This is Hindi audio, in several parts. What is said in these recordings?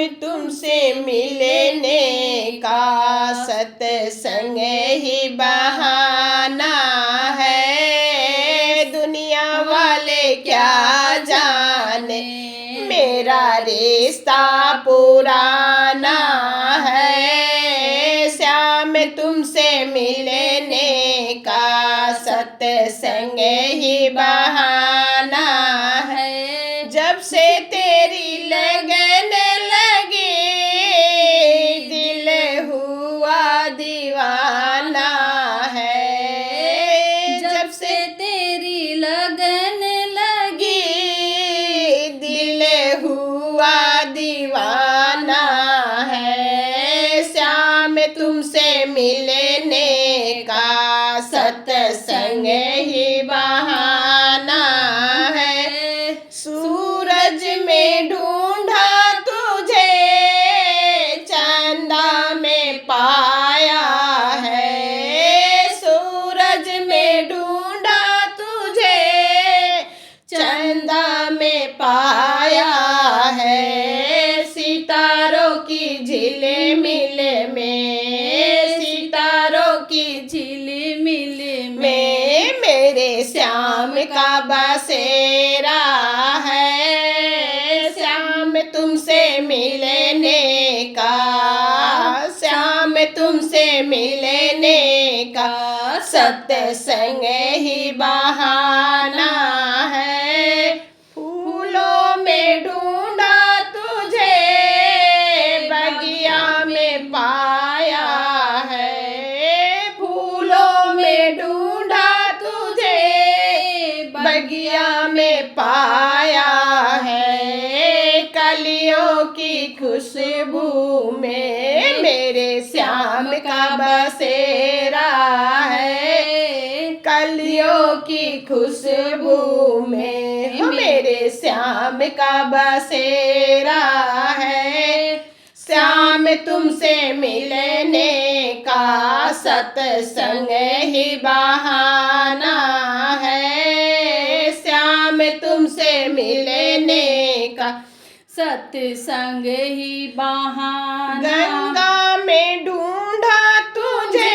तुमसे मिलने का सत्संग ही बहाना है। दुनिया वाले क्या जाने मेरा रिश्ता पुराना है। श्याम तुमसे मिलने का सत्संग ही बहाना है। जब से तेरी लगन लगी दिल हुआ दीवाना है। जब से तेरी लगन लगी दिल हुआ दीवाना है। श्याम तुमसे मिलने का सत्संग ही बहाना है। सूरज में ढूंढा तुझे चंदा में पाया है। सूरज में ढूंढा तुझे चंदा में पाया है। सितारों की झिलमिल में, सितारों की झिलमिल में मेरे श्याम का बसेरा है। श्याम तुमसे मिलने का, श्याम तुमसे मिलने का सत्संग ही बहाना है। फूलों में ढूंढा तुझे बगिया में पाया है। फूलों में ढूंढा तुझे बगिया में पाया है। कलियों की खुशबू में मेरे श्याम का बसेरा है। कलियों की खुशबू में मेरे श्याम का बसेरा है। श्याम तुमसे मिलने का सत्संग ही बहाना है। श्याम तुमसे मिलने का सत्संग ही बहाना। गंगा में ढूंढा तुझे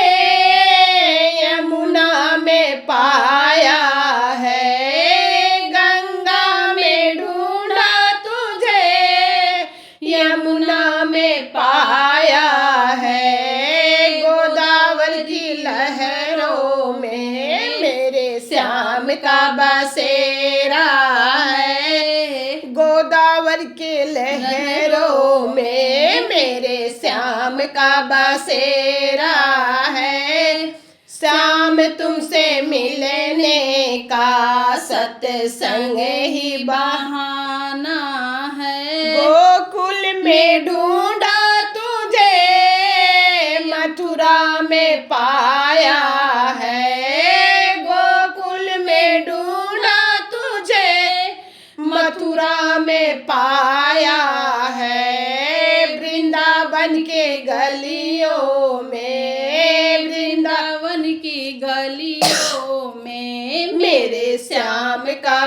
यमुना में पाया है। गंगा में ढूंढा तुझे यमुना में पाया है। गोदावरी की लहरों में मेरे श्याम का बसेरा है। गोदावरी के लहरों में मेरे श्याम का बसेरा है। श्याम तुमसे मिलने का सत्संग ही बहाना है। गोकुल में ढूंढा तुझे मथुरा में पाया है। गोकुल में ढूंढा तुझे मथुरा में पाया है। वृंदावन के गलियों में, वृंदावन की गलियों में मेरे श्याम का